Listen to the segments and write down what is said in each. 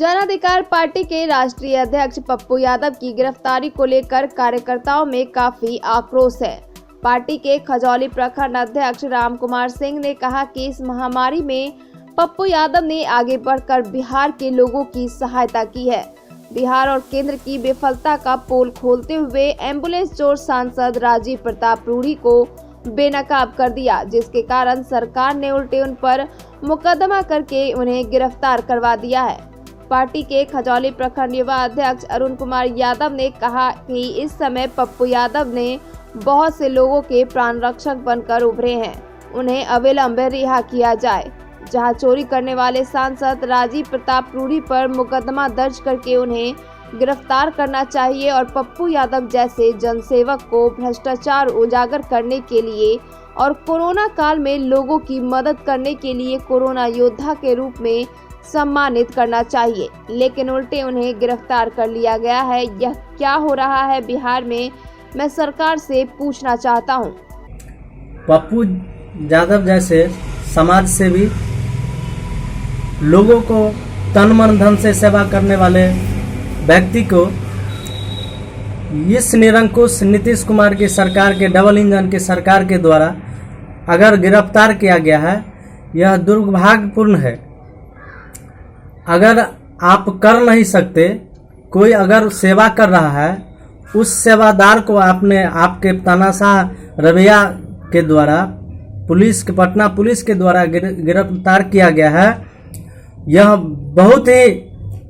जन अधिकार पार्टी के राष्ट्रीय अध्यक्ष पप्पू यादव की गिरफ्तारी को लेकर कार्यकर्ताओं में काफी आक्रोश है। पार्टी के खजौली प्रखंड अध्यक्ष राम कुमार सिंह ने कहा कि इस महामारी में पप्पू यादव ने आगे बढ़कर बिहार के लोगों की सहायता की है। बिहार और केंद्र की विफलता का पोल खोलते हुए एम्बुलेंस चोर सांसद राजीव प्रताप रूढ़ी को बेनकाब कर दिया, जिसके कारण सरकार ने उल्टे उन पर मुकदमा करके उन्हें गिरफ्तार करवा दिया है। पार्टी के खजौली प्रखंड युवा अध्यक्ष अरुण कुमार यादव ने कहा कि इस समय पप्पू यादव ने बहुत से लोगों के प्राण रक्षक बनकर उभरे हैं, उन्हें अविलंब रिहा किया जाए। जहां चोरी करने वाले सांसद राजीव प्रताप रूढ़ी पर मुकदमा दर्ज करके उन्हें गिरफ्तार करना चाहिए और पप्पू यादव जैसे जनसेवक को भ्रष्टाचार उजागर करने के लिए और कोरोना काल में लोगों की मदद करने के लिए कोरोना योद्धा के रूप में सम्मानित करना चाहिए, लेकिन उल्टे उन्हें गिरफ्तार कर लिया गया है। यह क्या हो रहा है बिहार में, मैं सरकार से पूछना चाहता हूं। पप्पू यादव जैसे समाज सेवी लोगों को तन मन धन से सेवा करने वाले व्यक्ति को इस निरंकुश नीतीश कुमार की सरकार के डबल इंजन की सरकार के द्वारा अगर गिरफ्तार किया गया है, यह दुर्भाग्यपूर्ण है। अगर आप कर नहीं सकते, कोई अगर सेवा कर रहा है, उस सेवादार को आपने आपके तानाशाह रवैया के द्वारा पटना पुलिस के द्वारा गिरफ्तार किया गया है। यह बहुत ही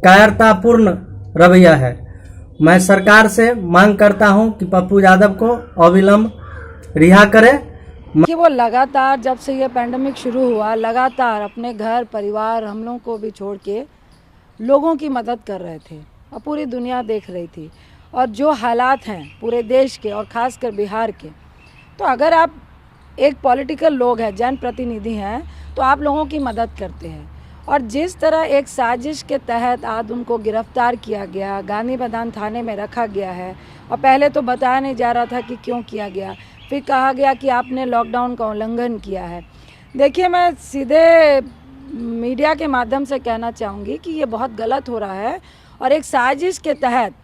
कायरतापूर्ण रवैया है। मैं सरकार से मांग करता हूं कि पप्पू यादव को अविलंब रिहा करे। कि वो लगातार जब से ये पैंडेमिक शुरू हुआ, लगातार अपने घर परिवार हम लोगों को भी छोड़ के लोगों की मदद कर रहे थे और पूरी दुनिया देख रही थी। और जो हालात हैं पूरे देश के और ख़ासकर बिहार के, तो अगर आप एक पॉलिटिकल लोग हैं, जनप्रतिनिधि हैं, तो आप लोगों की मदद करते हैं। और जिस तरह एक साजिश के तहत आज उनको गिरफ्तार किया गया, गांधी मैदान थाने में रखा गया है और पहले तो बताया नहीं जा रहा था कि क्यों किया गया, फिर कहा गया कि आपने लॉकडाउन का उल्लंघन किया है। देखिए, मैं सीधे मीडिया के माध्यम से कहना चाहूँगी कि ये बहुत गलत हो रहा है और एक साजिश के तहत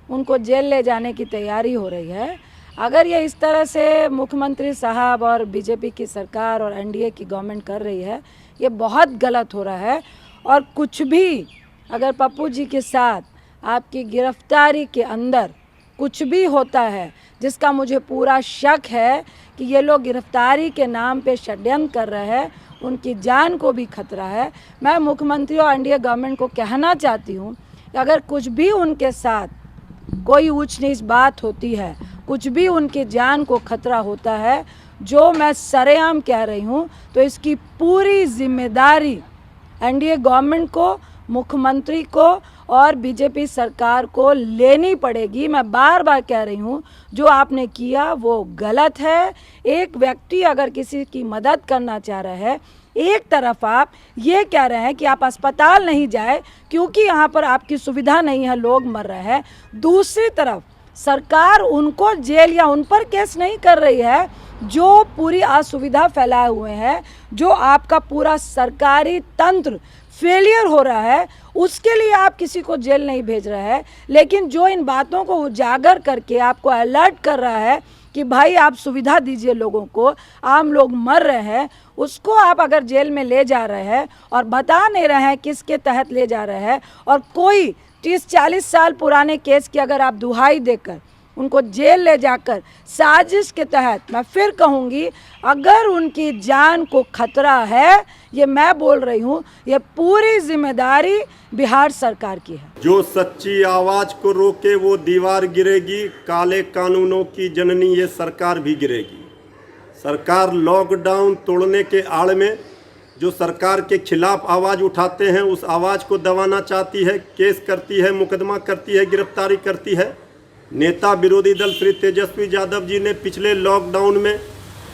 उनको जेल ले जाने की तैयारी हो रही है। अगर ये इस तरह से मुख्यमंत्री साहब और बीजेपी की सरकार और एनडीए की गवर्नमेंट कर रही है, ये बहुत गलत हो रहा है। और कुछ भी अगर पप्पू जी के साथ आपकी गिरफ्तारी के अंदर कुछ भी होता है, जिसका मुझे पूरा शक है कि ये लोग गिरफ्तारी के नाम पे षड्यंत्र कर रहे हैं, उनकी जान को भी खतरा है। मैं मुख्यमंत्री और एनडीए गवर्नमेंट को कहना चाहती हूँ कि अगर कुछ भी उनके साथ कोई ऊंच नीच बात होती है, कुछ भी उनकी जान को खतरा होता है, जो मैं सरेआम कह रही हूँ, तो इसकी पूरी जिम्मेदारी एनडीए गवर्नमेंट को, मुख्यमंत्री को और बीजेपी सरकार को लेनी पड़ेगी। मैं बार बार कह रही हूँ, जो आपने किया वो गलत है। एक व्यक्ति अगर किसी की मदद करना चाह रहा है, एक तरफ आप ये कह रहे हैं कि आप अस्पताल नहीं जाए क्योंकि यहाँ पर आपकी सुविधा नहीं है, लोग मर रहे हैं, दूसरी तरफ सरकार उनको जेल या उन पर केस नहीं कर रही है जो पूरी असुविधा फैलाए हुए हैं, जो आपका पूरा सरकारी तंत्र फेलियर हो रहा है, उसके लिए आप किसी को जेल नहीं भेज रहे हैं। लेकिन जो इन बातों को उजागर करके आपको अलर्ट कर रहा है कि भाई आप सुविधा दीजिए लोगों को, आम लोग मर रहे हैं, उसको आप अगर जेल में ले जा रहे हैं और बता नहीं रहे हैं किसके तहत ले जा रहे हैं, और कोई 30-40 साल पुराने केस की अगर आप दुहाई देकर उनको जेल ले जाकर साजिश के तहत, मैं फिर कहूँगी, अगर उनकी जान को खतरा है, ये मैं बोल रही हूँ, ये पूरी जिम्मेदारी बिहार सरकार की है। जो सच्ची आवाज को रोके वो दीवार गिरेगी, काले कानूनों की जननी ये सरकार भी गिरेगी। सरकार लॉकडाउन तोड़ने के आड़ में जो सरकार के खिलाफ आवाज़ उठाते हैं, उस आवाज़ को दबाना चाहती है, केस करती है, मुकदमा करती है, गिरफ्तारी करती है। नेता विरोधी दल श्री तेजस्वी यादव जी ने पिछले लॉकडाउन में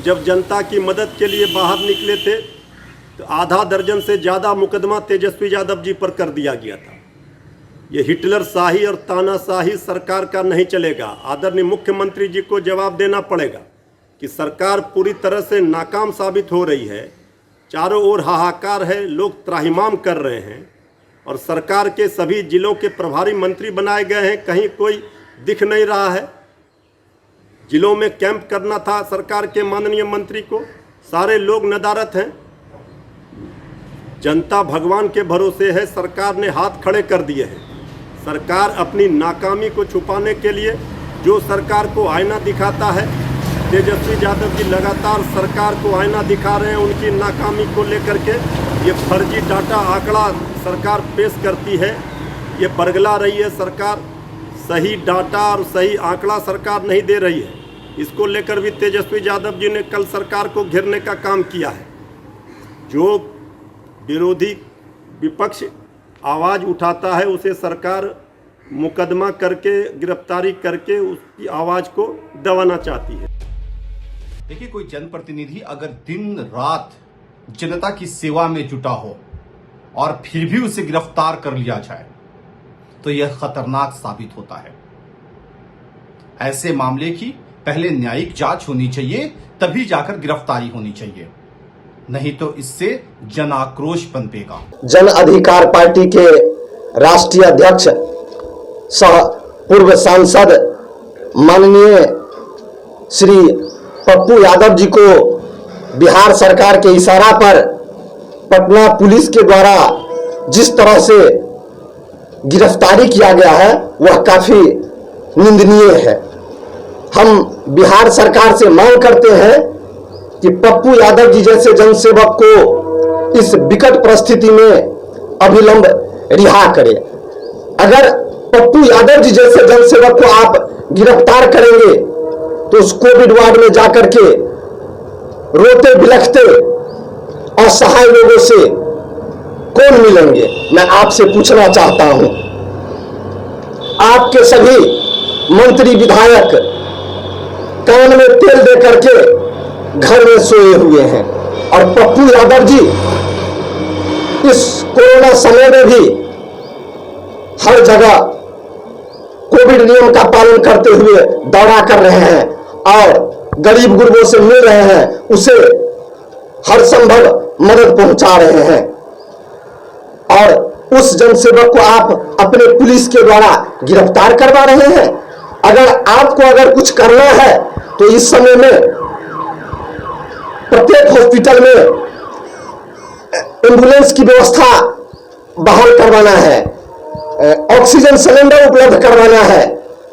जब जनता की मदद के लिए बाहर निकले थे, तो आधा दर्जन से ज़्यादा मुकदमा तेजस्वी यादव जी पर कर दिया गया था। ये हिटलर शाही और तानाशाही सरकार का नहीं चलेगा। आदरणीय मुख्यमंत्री जी को जवाब देना पड़ेगा कि सरकार पूरी तरह से नाकाम साबित हो रही है। चारों ओर हाहाकार है, लोग त्राहिमाम कर रहे हैं। और सरकार के सभी जिलों के प्रभारी मंत्री बनाए गए हैं, कहीं कोई दिख नहीं रहा है। जिलों में कैंप करना था सरकार के माननीय मंत्री को, सारे लोग नदारत हैं। जनता भगवान के भरोसे है, सरकार ने हाथ खड़े कर दिए हैं। सरकार अपनी नाकामी को छुपाने के लिए जो सरकार को आईना दिखाता है, तेजस्वी यादव जी लगातार सरकार को आईना दिखा रहे हैं। उनकी नाकामी को लेकर के ये फर्जी डाटा आंकड़ा सरकार पेश करती है, ये बरगला रही है सरकार। सही डाटा और सही आंकड़ा सरकार नहीं दे रही है। इसको लेकर भी तेजस्वी यादव जी ने कल सरकार को घेरने का काम किया है। जो विरोधी विपक्ष आवाज़ उठाता है उसे सरकार मुकदमा करके, गिरफ्तारी करके उसकी आवाज़ को दबाना चाहती है। देखिए, कोई जनप्रतिनिधि अगर दिन रात जनता की सेवा में जुटा हो और फिर भी उसे गिरफ्तार कर लिया जाए तो यह खतरनाक साबित होता है। ऐसे मामले की पहले न्यायिक जांच होनी चाहिए, तभी जाकर गिरफ्तारी होनी चाहिए, नहीं तो इससे जन आक्रोश पनपेगा। जन अधिकार पार्टी के राष्ट्रीय अध्यक्ष सह पूर्व सांसद माननीय श्री पप्पू यादव जी को बिहार सरकार के इशारा पर पटना पुलिस के द्वारा जिस तरह से गिरफ्तारी किया गया है वह काफी निंदनीय है। हम बिहार सरकार से मांग करते हैं कि पप्पू यादव जी जैसे जनसेवक को इस विकट परिस्थिति में अविलंब रिहा करे। अगर पप्पू यादव जी जैसे जनसेवक को आप गिरफ्तार करेंगे तो उस कोविड वार्ड में जाकर के रोते बिलखते असहाय लोगों से कौन मिलेंगे? मैं आपसे पूछना चाहता हूं, आपके सभी मंत्री विधायक कान में तेल दे करके घर में सोए हुए हैं और पप्पू यादव जी इस कोरोना समय में भी हर जगह कोविड नियम का पालन करते हुए दौरा कर रहे हैं और गरीब गुरबों से मिल रहे हैं, उसे हर संभव मदद पहुंचा रहे हैं। और उस जनसेवक को आप अपने पुलिस के द्वारा गिरफ्तार करवा रहे हैं। अगर कुछ करना है तो इस समय में प्रत्येक हॉस्पिटल में एम्बुलेंस की व्यवस्था बहाल करवाना है, ऑक्सीजन सिलेंडर उपलब्ध करवाना है,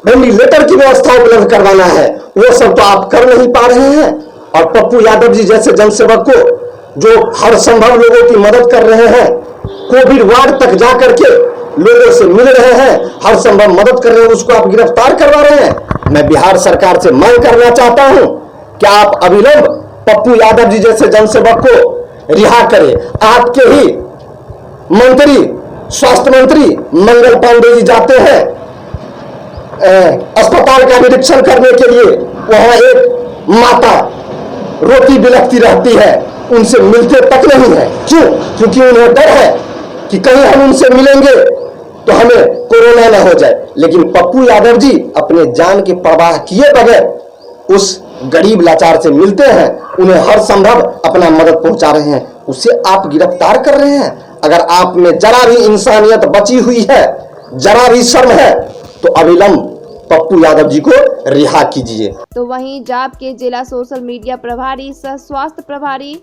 वेंटिलेटर की व्यवस्था उपलब्ध करवाना है। वो सब तो आप कर नहीं पा रहे हैं। और पप्पू यादव जी जैसे जनसेवक को जो हर संभव लोगों की मदद कर रहे हैं, कोविड वार्ड तक जाकर के लोगों से मिल रहे हैं, हर संभव मदद कर रहे हैं, उसको आप गिरफ्तार करवा रहे हैं। मैं बिहार सरकार से मांग करना चाहता हूं कि आप अविलंब पप्पू यादव जी जैसे जनसेवक को रिहा करें। आपके ही मंत्री, स्वास्थ्य मंत्री मंगल पांडे जी जाते हैं अस्पताल का निरीक्षण करने के लिए। वहां एक माता रोती बिलखती रहती है, उनसे मिलते तक नहीं है। क्यों? क्योंकि उन्हें डर है कि कहीं हम उनसे मिलेंगे तो हमें कोरोना ना हो जाए। लेकिन पप्पू यादव जी अपने जान की परवाह किए बगैर उस गरीब लाचार से मिलते हैं, उन्हें हर संभव अपना मदद पहुंचा रहे हैं, उसे आप गिरफ्तार कर रहे हैं। अगर आप में जरा भी इंसानियत बची हुई है, जरा भी शर्म है, तो अविलंब पप्पू यादव जी को रिहा कीजिए। तो वहीं जाप के जिला सोशल मीडिया प्रभारी सह स्वास्थ्य प्रभारी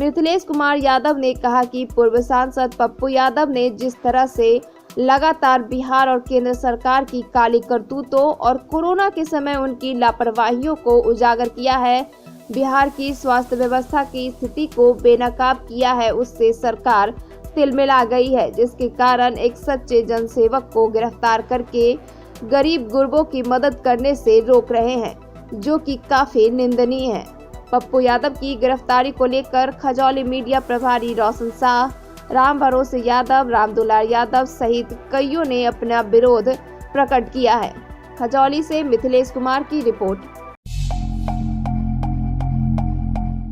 मिथिलेश कुमार यादव ने कहा कि पूर्व सांसद पप्पू यादव ने जिस तरह से लगातार बिहार और केंद्र सरकार की काली करतूतों और कोरोना के समय उनकी लापरवाहियों को उजागर किया है, बिहार की स्वास्थ्य व्यवस्था की स्थिति को बेनकाब किया है, उससे सरकार तिलमिला गई है, जिसके कारण एक सच्चे जनसेवक को गिरफ्तार करके गरीब गुरबों की मदद करने से रोक रहे हैं, जो कि काफी निंदनीय है। पप्पू यादव की गिरफ्तारी को लेकर खजौली मीडिया प्रभारी रोशन शाह, राम भरोसे यादव, रामदुलार यादव सहित कईयों ने अपना विरोध प्रकट किया है। खजौली से मिथिलेश कुमार की रिपोर्ट।